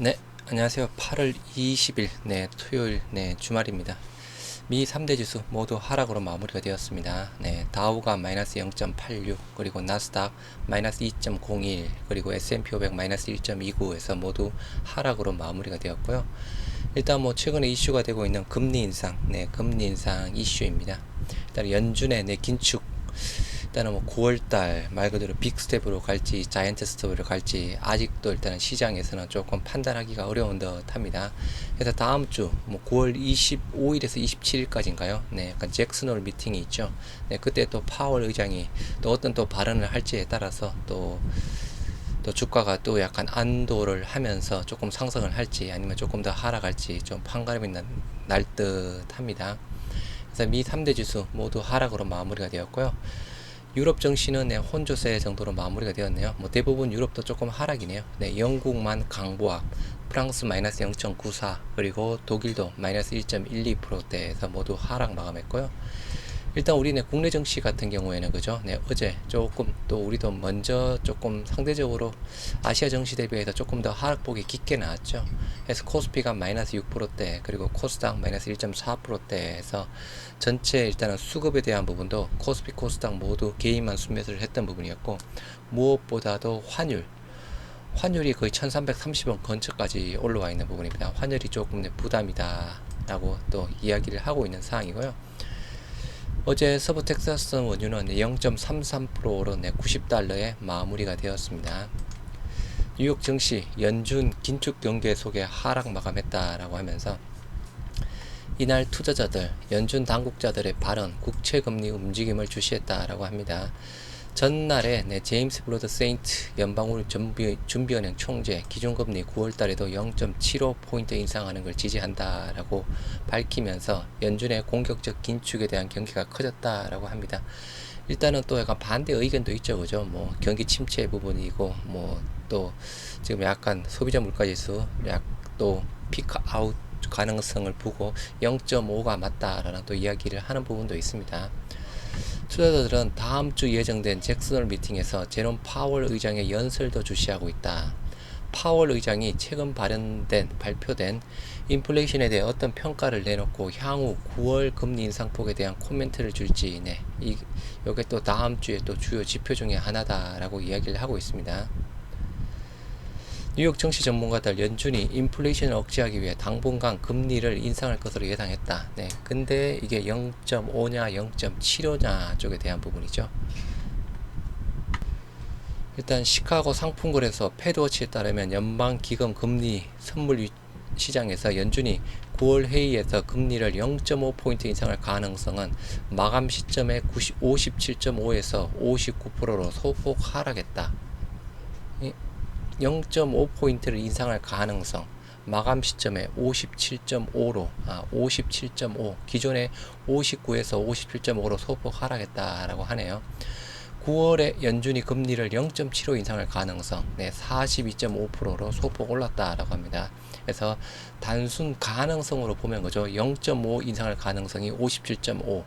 네, 안녕하세요. 8월 20일, 토요일, 주말입니다. 미 3대 지수 모두 하락으로 마무리가 되었습니다. 다우가 마이너스 0.86, 그리고 나스닥 마이너스 2.01, 그리고 S&P 500 마이너스 1.29에서 모두 하락으로 마무리가 되었고요. 일단 최근에 이슈가 되고 있는 금리 인상, 금리 인상 이슈입니다. 일단 연준의 긴축, 일단은 9월달 말 그대로 빅스텝으로 갈지 자이언트 스텝으로 갈지 아직도 일단은 시장에서는 조금 판단하기가 어려운 듯 합니다. 그래서 다음 주 9월 25일에서 27일까지인가요? 약간 잭슨홀 미팅이 있죠. 그때 또 파월 의장이 또 어떤 또 발언을 할지에 따라서 또 주가가 또 약간 안도를 하면서 조금 상승을 할지 아니면 조금 더 하락할지 좀 판가름이 날 듯 합니다. 그래서 미 3대 지수 모두 하락으로 마무리가 되었고요. 유럽 증시는 혼조세 정도로 마무리가 되었네요. 대부분 유럽도 조금 하락이네요. 영국만 강보합, 프랑스 마이너스 0.94, 그리고 독일도 마이너스 1.12%대에서 모두 하락 마감했고요. 일단 우리네 국내 증시 같은 경우에는 그죠? 어제 조금 또 우리도 먼저 조금 상대적으로 아시아 증시 대비해서 조금 더 하락폭이 깊게 나왔죠. 그래서 코스피가 마이너스 6%대, 그리고 코스닥 마이너스 1.4%대에서 전체 일단은 수급에 대한 부분도 코스피, 코스닥 모두 개인만 순매수를 했던 부분이었고, 무엇보다도 환율이 거의 1330원 근처까지 올라와 있는 부분입니다. 환율이 조금 부담이다 라고 또 이야기를 하고 있는 상황이고요. 어제 서부 텍사스 원유는 0.33%로 90달러에 마무리가 되었습니다. 뉴욕 증시 연준 긴축 경계 속에 하락 마감했다라고 하면서 이날 투자자들, 연준 당국자들의 발언, 국채금리 움직임을 주시했다라고 합니다. 전날에 제임스 블러드 세인트 연방운용 준비은행 총재 기준금리 9월달에도 0.75포인트 인상하는 걸 지지한다라고 밝히면서 연준의 공격적 긴축에 대한 경계가 커졌다라고 합니다. 일단은 또 약간 반대 의견도 있죠, 그죠? 경기 침체 부분이고 또 지금 약간 소비자 물가지수 또 피크 아웃 가능성을 보고 0.5가 맞다라는 또 이야기를 하는 부분도 있습니다. 투자자들은 다음 주 예정된 잭슨홀 미팅에서 제롬 파월 의장의 연설도 주시하고 있다. 파월 의장이 최근 발표된 인플레이션에 대해 어떤 평가를 내놓고 향후 9월 금리 인상폭에 대한 코멘트를 줄지, 이게 또 다음 주에 또 주요 지표 중에 하나다라고 이야기를 하고 있습니다. 뉴욕 증시 전문가들 연준이 인플레이션을 억제하기 위해 당분간 금리를 인상할 것으로 예상했다. 근데 이게 0.5냐 0.75냐 쪽에 대한 부분이죠. 일단 시카고 상품거래소 패드워치에 따르면 연방기금 금리 선물 시장에서 연준이 9월 회의에서 금리를 0.5포인트 인상할 가능성은 마감 시점에 57.5에서 59%로 소폭 하락했다. 0.5포인트를 인상할 가능성, 마감 시점에 57.5로 57.5, 기존의 59에서 57.5로 소폭 하락했다라고 하네요. 9월에 연준이 금리를 0.75 인상할 가능성 42.5%로 소폭 올랐다라고 합니다. 그래서 단순 가능성으로 보면 그죠, 0.5 인상할 가능성이 57.5,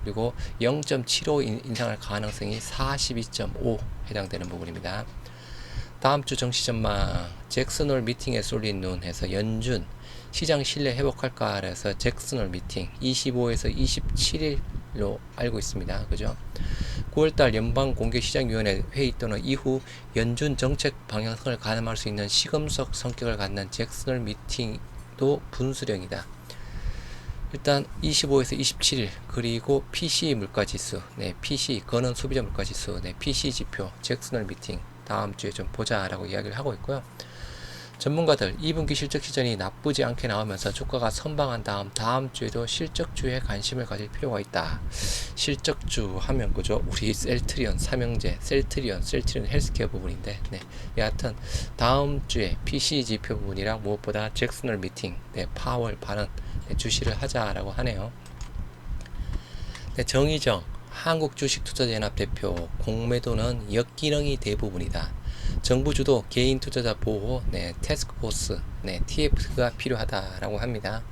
그리고 0.75 인상할 가능성이 42.5 해당되는 부분입니다. 다음 주 정시 전망, 잭슨홀 미팅에 쏠린 눈 해서 연준 시장 신뢰 회복할까 해서 잭슨홀 미팅 25에서 27일로 알고 있습니다. 그죠? 9월달 연방공개시장위원회 회의 또는 이후 연준 정책 방향성을 가늠할 수 있는 시금석 성격을 갖는 잭슨홀 미팅도 분수령이다. 일단 25에서 27일, 그리고 PCE 물가지수, PC 거는 소비자 물가지수, PC 지표, 잭슨홀 미팅 다음 주에 좀 보자라고 이야기를 하고 있고요. 전문가들 2분기 실적 시전이 나쁘지 않게 나오면서 주가가 선방한 다음 주에도 실적주에 관심을 가질 필요가 있다. 실적주 하면 그죠, 우리 셀트리온 삼형제, 셀트리온 헬스케어 부분인데, 여하튼 다음 주에 PC 지표 부분이랑 무엇보다 잭슨홀 미팅, 파월 발언 주시를 하자라고 하네요. 정의정 한국주식투자연합 대표, 공매도는 역기능이 대부분이다. 정부 주도 개인 투자자 보호, 태스크포스, TF가 필요하다라고 합니다.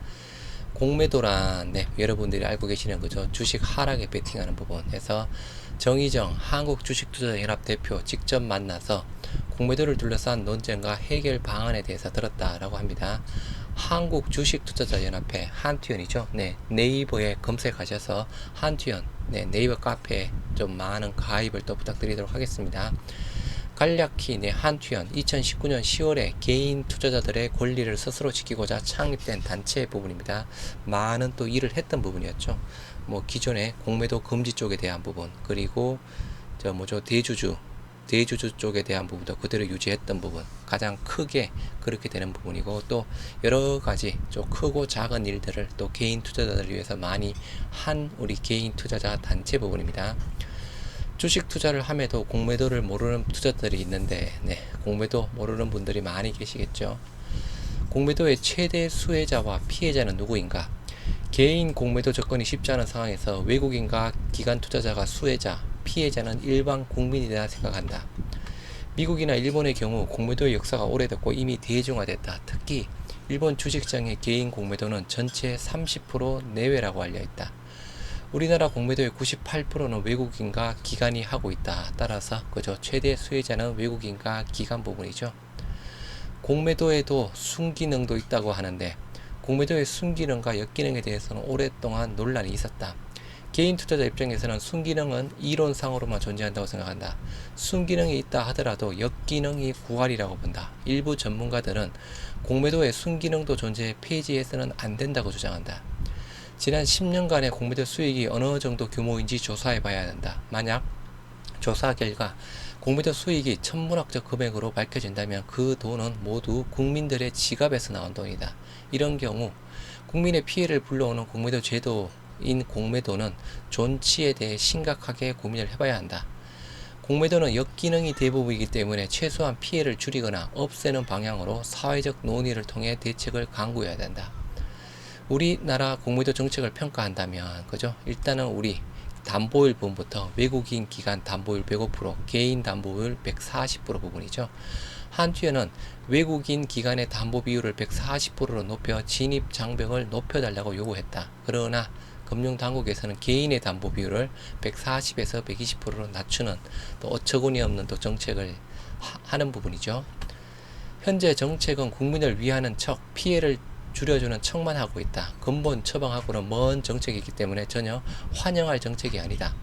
공매도란, 여러분들이 알고 계시는 거죠. 주식 하락에 베팅하는 부분에서 정의정 한국주식투자연합 대표 직접 만나서 공매도를 둘러싼 논쟁과 해결 방안에 대해서 들었다라고 합니다. 한국 주식투자자연합회 한투연이죠. 네, 네이버에 검색하셔서 한투연, 네, 네이버 카페에 좀 많은 가입을 또 부탁드리도록 하겠습니다. 간략히 네, 한투연 2019년 10월에 개인 투자자들의 권리를 스스로 지키고자 창립된 단체 부분입니다. 많은 또 일을 했던 부분이었죠. 뭐 기존의 공매도 금지 쪽에 대한 부분, 그리고 대주주 쪽에 대한 부분도 그대로 유지했던 부분, 가장 크게 그렇게 되는 부분이고, 또 여러 가지 좀 크고 작은 일들을 또 개인 투자자들을 위해서 많이 한 우리 개인 투자자 단체 부분입니다. 주식 투자를 함에도 공매도를 모르는 투자자들이 있는데, 네, 공매도 모르는 분들이 많이 계시겠죠. 공매도의 최대 수혜자와 피해자는 누구인가? 개인 공매도 접근이 쉽지 않은 상황에서 외국인과 기관 투자자가 수혜자, 피해자는 일반 국민이라 생각한다. 미국이나 일본의 경우 공매도의 역사가 오래됐고 이미 대중화됐다. 특히 일본 주식시장의 개인 공매도는 전체의 30% 내외라고 알려있다. 우리나라 공매도의 98%는 외국인과 기관이 하고 있다. 따라서 그저 최대 수혜자는 외국인과 기관 부분이죠. 공매도에도 순기능도 있다고 하는데, 공매도의 순기능과 역기능에 대해서는 오랫동안 논란이 있었다. 개인 투자자 입장에서는 순기능은 이론상으로만 존재한다고 생각한다. 순기능이 있다 하더라도 역기능이 구할이라고 본다. 일부 전문가들은 공매도의 순기능도 존재해 폐지해서는 안 된다고 주장한다. 지난 10년간의 공매도 수익이 어느 정도 규모인지 조사해 봐야 한다. 만약 조사 결과 공매도 수익이 천문학적 금액으로 밝혀진다면 그 돈은 모두 국민들의 지갑에서 나온 돈이다. 이런 경우 국민의 피해를 불러오는 공매도 제도인 공매도는 존치에 대해 심각하게 고민을 해봐야 한다. 공매도는 역기능이 대부분이기 때문에 최소한 피해를 줄이거나 없애는 방향으로 사회적 논의를 통해 대책을 강구해야 된다. 우리나라 공매도 정책을 평가한다면, 그죠? 일단은 우리 담보율 부분부터 외국인 기관 담보율 105%, 개인 담보율 140% 부분이죠. 한투연은 외국인 기관의 담보 비율을 140%로 높여 진입 장벽을 높여달라고 요구했다. 그러나 금융당국에서는 개인의 담보 비율을 140에서 120%로 낮추는 또 어처구니 없는 또 정책을 하는 부분이죠. 현재 정책은 국민을 위하는 척, 피해를 줄여주는 척만 하고 있다. 근본 처방하고는 먼 정책이기 때문에 전혀 환영할 정책이 아니다.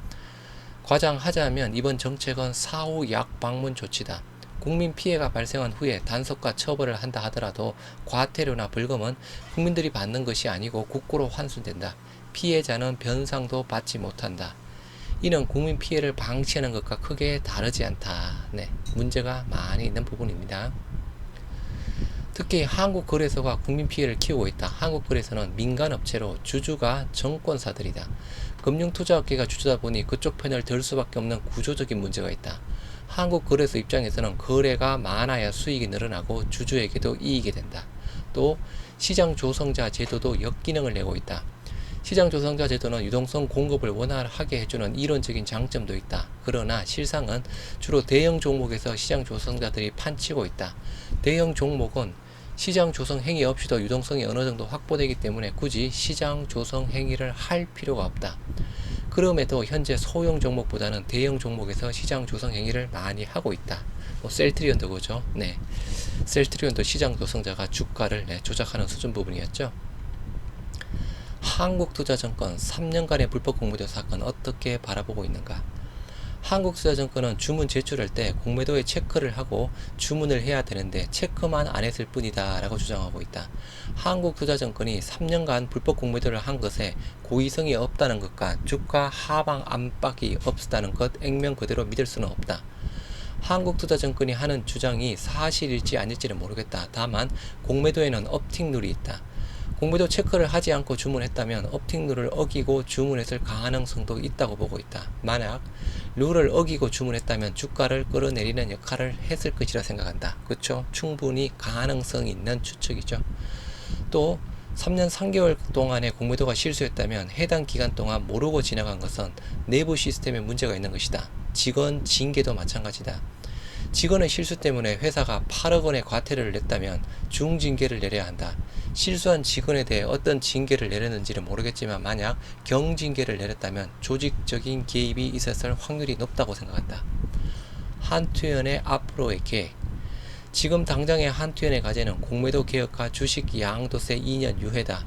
과장하자면 이번 정책은 사후 약 방문 조치다. 국민 피해가 발생한 후에 단속과 처벌을 한다 하더라도 과태료나 벌금은 국민들이 받는 것이 아니고 국고로 환수된다. 피해자는 변상도 받지 못한다. 이는 국민 피해를 방치하는 것과 크게 다르지 않다. 네, 문제가 많이 있는 부분입니다. 특히 한국거래소가 국민 피해를 키우고 있다. 한국거래소는 민간업체로 주주가 정권사들이다. 금융투자업계가 주주다 보니 그쪽 편을 들 수밖에 없는 구조적인 문제가 있다. 한국거래소 입장에서는 거래가 많아야 수익이 늘어나고 주주에게도 이익이 된다. 또 시장조성자 제도도 역기능을 내고 있다. 시장조성자 제도는 유동성 공급을 원활하게 해주는 이론적인 장점도 있다. 그러나 실상은 주로 대형 종목에서 시장조성자들이 판치고 있다. 대형 종목은 시장 조성 행위 없이도 유동성이 어느 정도 확보되기 때문에 굳이 시장 조성 행위를 할 필요가 없다. 그럼에도 현재 소형 종목보다는 대형 종목에서 시장 조성 행위를 많이 하고 있다. 뭐 셀트리온도 그죠? 네, 셀트리온도 시장 조성자가 주가를 조작하는 수준 부분이었죠. 한국투자증권 3년간의 불법 공매도 사건 어떻게 바라보고 있는가? 한국투자증권은 주문 제출할 때 공매도에 체크를 하고 주문을 해야 되는데 체크만 안 했을 뿐이다 라고 주장하고 있다. 한국투자증권이 3년간 불법 공매도를 한 것에 고의성이 없다는 것과 주가 하방 압박이 없었다는 것 액면 그대로 믿을 수는 없다. 한국투자증권이 하는 주장이 사실일지 아닐지는 모르겠다. 다만 공매도에는 업팅 룰이 있다. 공매도 체크를 하지 않고 주문했다면 업팅 룰을 어기고 주문했을 가능성도 있다고 보고 있다. 만약 룰을 어기고 주문했다면 주가를 끌어내리는 역할을 했을 것이라 생각한다. 그렇죠? 충분히 가능성이 있는 추측이죠. 또 3년 3개월 동안의 공매도가 실수였다면 해당 기간 동안 모르고 지나간 것은 내부 시스템에 문제가 있는 것이다. 직원 징계도 마찬가지다. 직원의 실수 때문에 회사가 8억 원의 과태료를 냈다면 중징계를 내려야 한다. 실수한 직원에 대해 어떤 징계를 내렸는지는 모르겠지만 만약 경징계를 내렸다면 조직적인 개입이 있었을 확률이 높다고 생각한다. 한투연의 앞으로의 계획, 지금 당장의 한투현의 과제는 공매도 개혁과 주식 양도세 2년 유예다.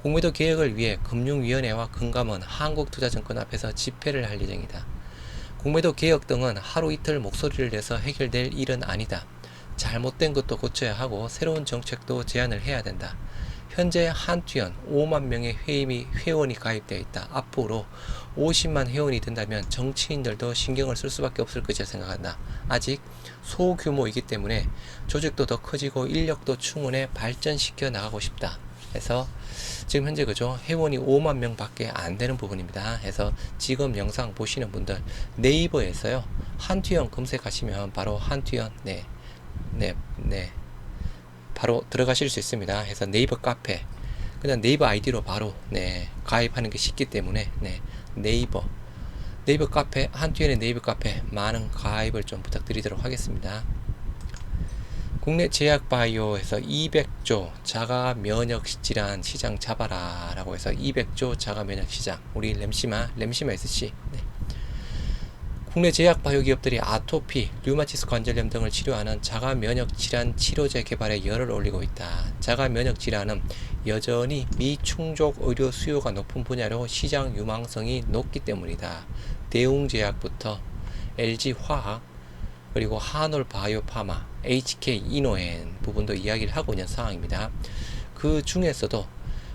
공매도 개혁을 위해 금융위원회와 금감원, 한국투자증권 앞에서 집회를 할 예정이다. 공매도 개혁 등은 하루 이틀 목소리를 내서 해결될 일은 아니다. 잘못된 것도 고쳐야 하고 새로운 정책도 제안을 해야 된다. 현재 한투현 5만 명의 회원이 가입되어 있다. 앞으로 50만 회원이 된다면 정치인들도 신경을 쓸 수밖에 없을 것이라 생각한다. 아직 소규모이기 때문에 조직도 더 커지고 인력도 충분히 발전시켜 나가고 싶다. 해서 지금 현재 그죠, 회원이 5만 명 밖에 안 되는 부분입니다. 해서 지금 영상 보시는 분들 네이버에서요 한투현 검색하시면 바로 한투현 바로 들어가실 수 있습니다. 해서 네이버 카페 그냥 네이버 아이디로 바로 가입하는 게 쉽기 때문에 네이버 카페, 한투현의 네이버 카페 많은 가입을 좀 부탁드리도록 하겠습니다. 국내 제약바이오에서 200조 자가면역질환 시장 잡아라 라고 해서 200조 자가면역시장, 우리 램시마 SC 국내 제약바이오 기업들이 아토피, 류마티스 관절염 등을 치료하는 자가면역질환 치료제 개발에 열을 올리고 있다. 자가면역질환은 여전히 미충족 의료 수요가 높은 분야로 시장 유망성이 높기 때문이다. 대웅제약부터 LG화학 그리고 한올바이오파마, HK이노엔 부분도 이야기를 하고 있는 상황입니다. 그 중에서도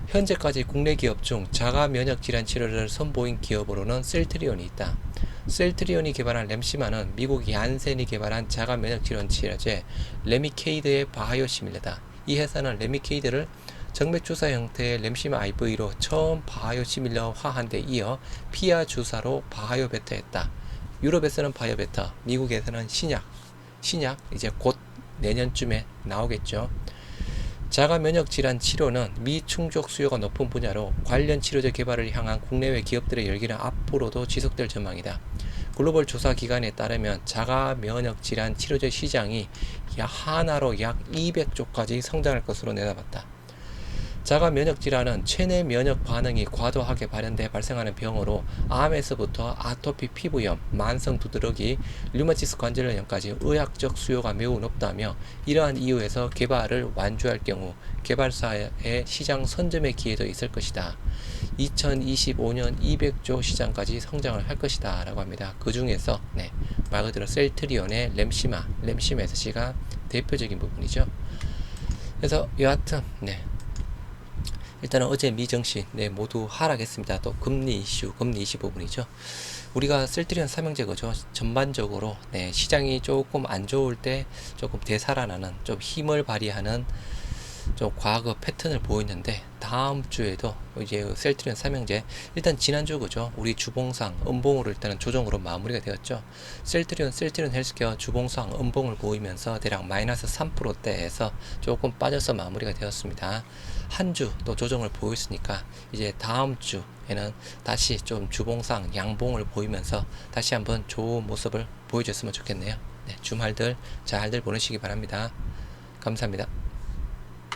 현재까지 국내 기업 중 자가면역질환 치료를 선보인 기업으로는 셀트리온이 있다. 셀트리온이 개발한 램시마는 미국 얀센이 개발한 자가면역질환 치료제 레미케이드의 바이오 시밀러다. 이 회사는 레미케이드를 정맥주사 형태의 램시마 IV로 처음 바이오 시밀러화한 데 이어 피아 주사로 바이오 베타했다. 유럽에서는 바이오 베타, 미국에서는 신약 이제 곧 내년쯤에 나오겠죠. 자가면역질환 치료는 미충족 수요가 높은 분야로 관련 치료제 개발을 향한 국내외 기업들의 열기는 앞으로도 지속될 전망이다. 글로벌 조사 기관에 따르면 자가면역질환 치료제 시장이 하나로 약 200조까지 성장할 것으로 내다봤다. 자가면역질환은 체내 면역 반응이 과도하게 발현돼 발생하는 병으로 암에서부터 아토피 피부염, 만성 두드러기, 류마티스 관절염까지 의학적 수요가 매우 높다며 이러한 이유에서 개발을 완주할 경우 개발사의 시장 선점의 기회도 있을 것이다. 2025년 200조 시장까지 성장을 할 것이다 라고 합니다. 그 중에서 말 그대로 셀트리온의 램시마 SC가 대표적인 부분이죠. 그래서 여하튼 일단은 어제 미증시 모두 하락했습니다. 또 금리 이슈 부분이죠. 우리가 셀트리온 삼형제 그죠, 전반적으로 시장이 조금 안 좋을 때 조금 되살아나는, 좀 힘을 발휘하는 좀 과거 패턴을 보이는데, 다음 주에도 이제 셀트리온 삼형제 일단 지난주 그죠, 우리 주봉상 음봉으로 일단은 조정으로 마무리가 되었죠. 셀트리온 헬스케어 주봉상 음봉을 보이면서 대략 마이너스 3%대에서 조금 빠져서 마무리가 되었습니다. 한 주 또 조정을 보였으니까 이제 다음 주에는 다시 좀 주봉상 양봉을 보이면서 다시 한번 좋은 모습을 보여줬으면 좋겠네요. 주말들 잘들 보내시기 바랍니다. 감사합니다.